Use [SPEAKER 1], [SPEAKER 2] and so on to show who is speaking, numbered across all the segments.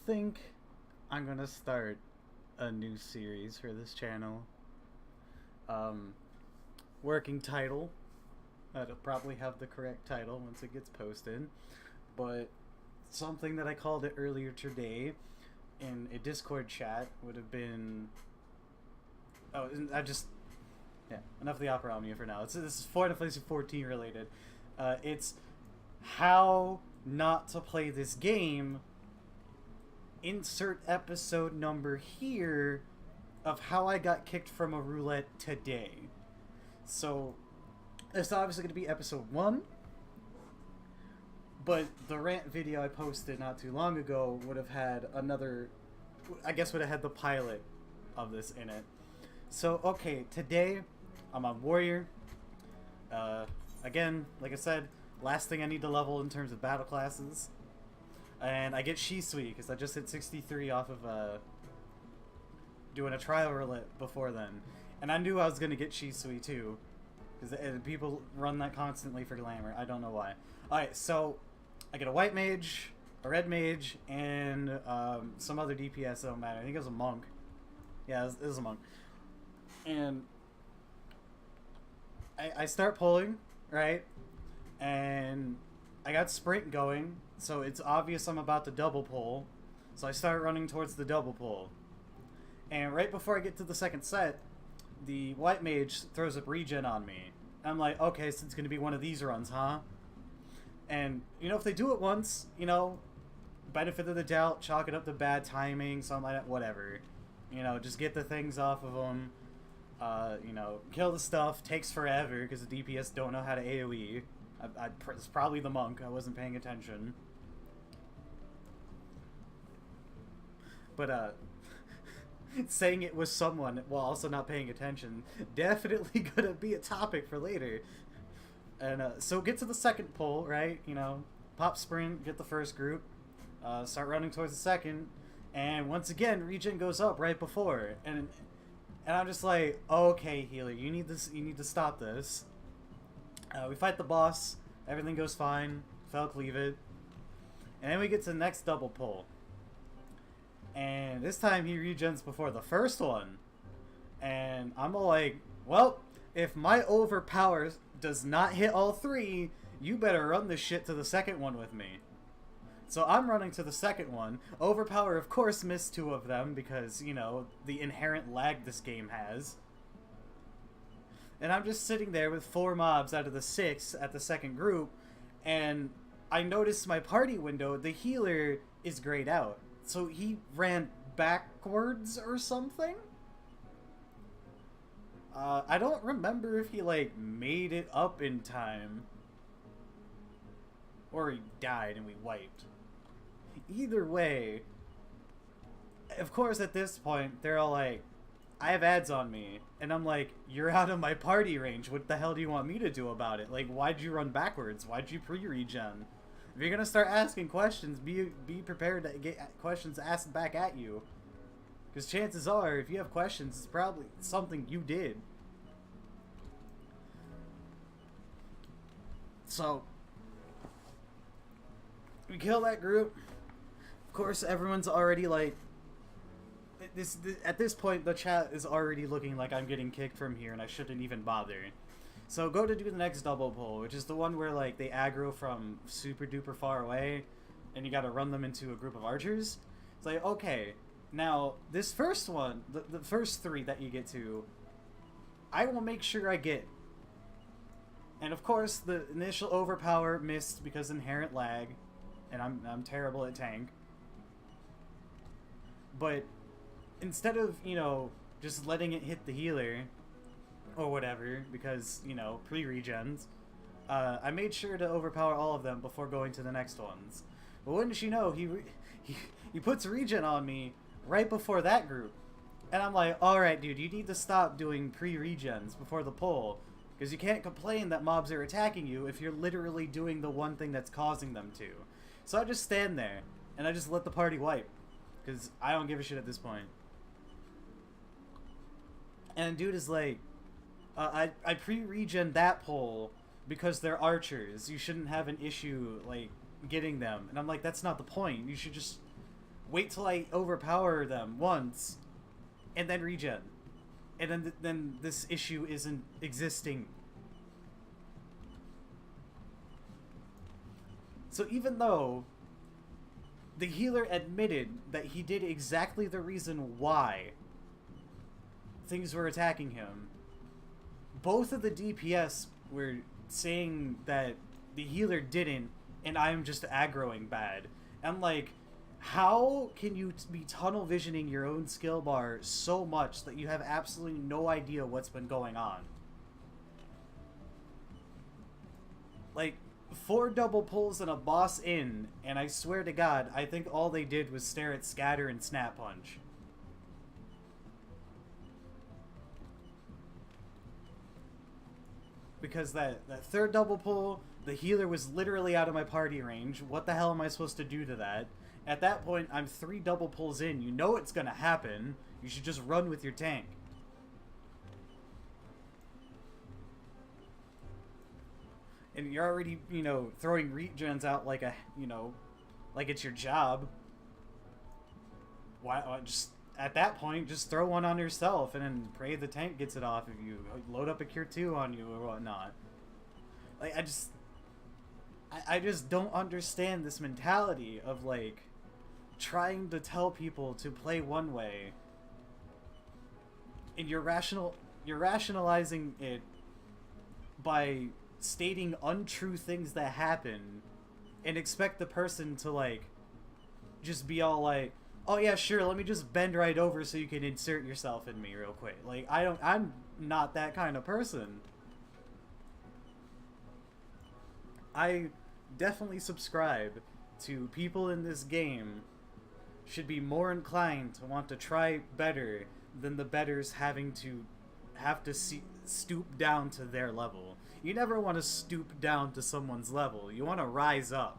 [SPEAKER 1] think I'm gonna start a new series for this channel. Um, Working title. That'll probably have the correct title once it gets posted. But something that I called it earlier today in a Discord chat would have been. Oh, yeah, enough of the Opera Omnia for now. This is Final Fantasy 14 related. It's how not to play this game. Insert episode number here of how I got kicked from a roulette today. So, it's obviously going to be episode 1. But the rant video I posted not too long ago would have had another... I guess would have had the pilot of this in it. So, okay, today I'm on Warrior. Again, like I said, last thing I need to level in terms of battle classes. And I get Shisui, because I just hit 63 off of doing a trial roulette before then. And I knew I was going to get Shisui too, because people run that constantly for glamour. I don't know why. Alright, so I get a white mage, a red mage, and some other DPS, don't matter. I think it was a monk. Yeah, it was a monk. And I start pulling, right? And I got sprint going, so it's obvious I'm about to double pull. So I start running towards the double pull. And right before I get to the second set, the white mage throws up regen on me. I'm like, okay, so it's going to be one of these runs, huh? And, you know, if they do it once, you know, benefit of the doubt, chalk it up to bad timing, something like that, whatever. You know, just get the things off of them. You know, kill the stuff, takes forever, because the DPS don't know how to AoE. It's probably the monk, I wasn't paying attention. But, saying it was someone while also not paying attention, definitely gonna be a topic for later. And, so get to the second pull, right? You know, pop sprint, get the first group, start running towards the second, and once again, regen goes up right before, and I'm just like, okay, healer, you need to stop this. We fight the boss, everything goes fine, fell cleave it, and then we get to the next double pull. And this time he regens before the first one. And I'm all like, well, if my overpower does not hit all 3, you better run this shit to the second one with me. So I'm running to the second one. Overpower, of course, missed 2 of them because, you know, the inherent lag this game has. And I'm just sitting there with 4 mobs out of the 6 at the second group, and I noticed my party window, the healer is grayed out. So he ran backwards or something? I don't remember if he, like, made it up in time. Or he died and we wiped. Either way, of course at this point, they're all like, I have ads on me. And I'm like, you're out of my party range. What the hell do you want me to do about it? Like, why'd you run backwards? Why'd you pre-regen? If you're gonna start asking questions, be prepared to get questions asked back at you. Because chances are, if you have questions, it's probably something you did. So, we kill that group. Of course, everyone's already like... At this point, the chat is already looking like I'm getting kicked from here and I shouldn't even bother. So go to do the next double pull, which is the one where like they aggro from super duper far away and you gotta run them into a group of archers. It's like, okay, now this first one, the first 3 that you get to, I will make sure I get. And of course, the initial overpower missed because inherent lag, and I'm terrible at tank. But instead of, you know, just letting it hit the healer or whatever, because, you know, pre-regens, I made sure to overpower all of them before going to the next ones. But wouldn't you know, he puts regen on me right before that group. And I'm like, alright dude, you need to stop doing pre-regens before the pull, because you can't complain that mobs are attacking you if you're literally doing the one thing that's causing them to. So I just stand there, and I just let the party wipe, because I don't give a shit at this point. And dude is like, I pre-regen that pull because they're archers. You shouldn't have an issue, like, getting them. And I'm like, that's not the point. You should just wait till I overpower them once, and then regen. And then this issue isn't existing. So even though the healer admitted that he did exactly the reason why things were attacking him, both of the DPS were saying that the healer didn't, and I'm just aggroing bad. I'm like, how can you be tunnel visioning your own skill bar so much that you have absolutely no idea what's been going on? Like, 4 double pulls and a boss in, and I swear to God, I think all they did was stare at Scatter and Snap Punch. Because that third double pull, the healer was literally out of my party range. What the hell am I supposed to do to that? At that point, I'm 3 double pulls in. You know it's gonna happen. You should just run with your tank. And you're already, you know, throwing regens out like a, you know, like it's your job. Why, just, at that point, just throw one on yourself and then pray the tank gets it off if you load up a cure 2 on you or whatnot. Like, I just don't understand this mentality of, like, trying to tell people to play one way, and you're rationalizing it by stating untrue things that happen, and expect the person to, like, just be all like, oh yeah, sure, let me just bend right over so you can insert yourself in me real quick. Like, I'm not that kind of person. I definitely subscribe to people in this game should be more inclined to want to try better than the betters have to stoop down to their level. You never want to stoop down to someone's level. You want to rise up.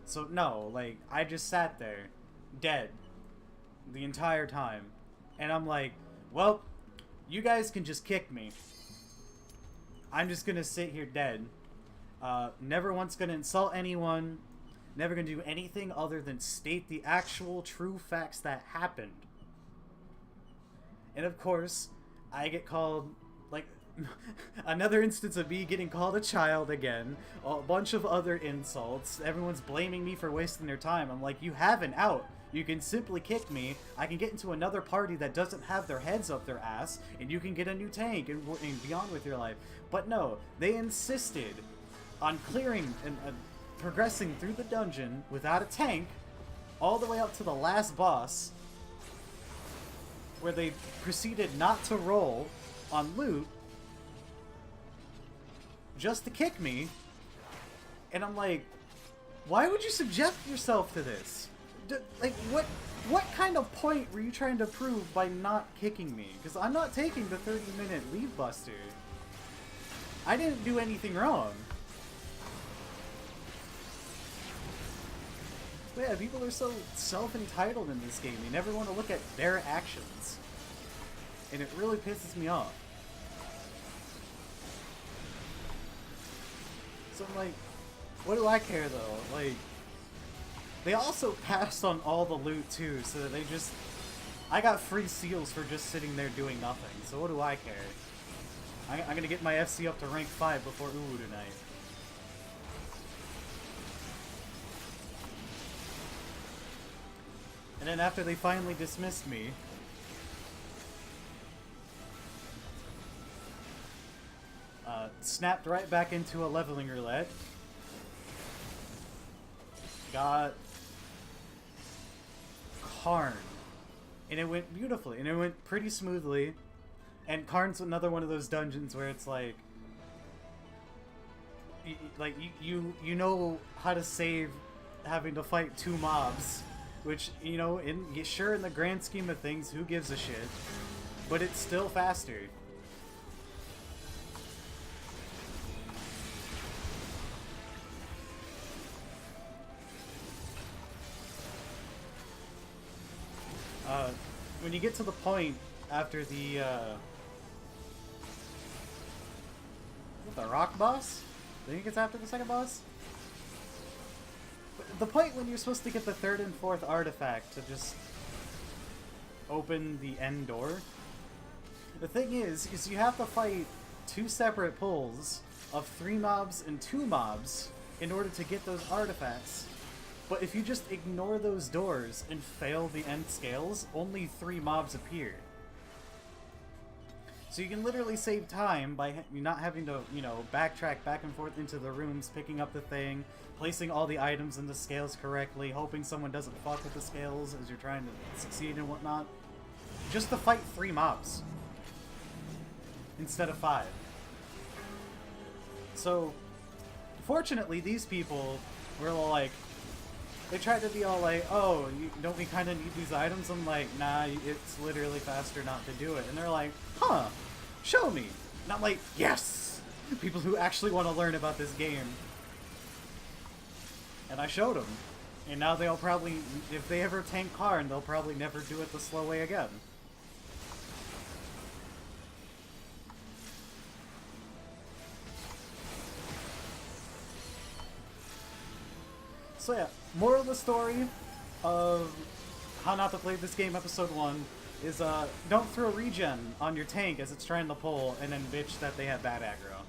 [SPEAKER 1] So no, like, I just sat there, dead, the entire time. And I'm like, well, you guys can just kick me. I'm just gonna sit here dead. Never once gonna insult anyone. Never gonna do anything other than state the actual true facts that happened. And of course, I get called, like, another instance of me getting called a child again. A bunch of other insults. Everyone's blaming me for wasting their time. I'm like, you have an out. You can simply kick me. I can get into another party that doesn't have their heads up their ass, and you can get a new tank and be on with your life. But no, they insisted on clearing and progressing through the dungeon without a tank, all the way up to the last boss, where they proceeded not to roll on loot, just to kick me. And I'm like, why would you subject yourself to this? Like, what kind of point were you trying to prove by not kicking me? Because I'm not taking the 30-minute leave buster. I didn't do anything wrong. But yeah, people are so self-entitled in this game. They never want to look at their actions. And it really pisses me off. So I'm like, what do I care though? Like, they also passed on all the loot too, so that I got free seals for just sitting there doing nothing, so what do I care? I'm gonna get my FC up to rank 5 before Ulu tonight. And then after they finally dismissed me, snapped right back into a leveling roulette. Got Karn. And it went beautifully. And it went pretty smoothly. And Karn's another one of those dungeons where it's like... You know how to save having to fight 2 mobs. Which, you know, sure, in the grand scheme of things, who gives a shit? But it's still faster. When you get to the point after the rock boss? I think it's after the second boss? the point when you're supposed to get the third and fourth artifact to just open the end door. The thing is you have to fight 2 separate pulls of 3 mobs and 2 mobs in order to get those artifacts. But if you just ignore those doors and fail the end scales, only 3 mobs appear. So you can literally save time by not having to, you know, backtrack back and forth into the rooms, picking up the thing, placing all the items in the scales correctly, hoping someone doesn't fuck with the scales as you're trying to succeed and whatnot. Just to fight 3 mobs instead of 5. So, fortunately, these people were like, they tried to be all like, oh, don't we kind of need these items? I'm like, nah, it's literally faster not to do it. And they're like, huh, show me. And I'm like, yes! People who actually want to learn about this game. And I showed them. And now they'll probably, if they ever tank Karn, they'll probably never do it the slow way again. So yeah, moral of the story of how not to play this game episode 1 is don't throw regen on your tank as it's trying to pull and then bitch that they have bad aggro.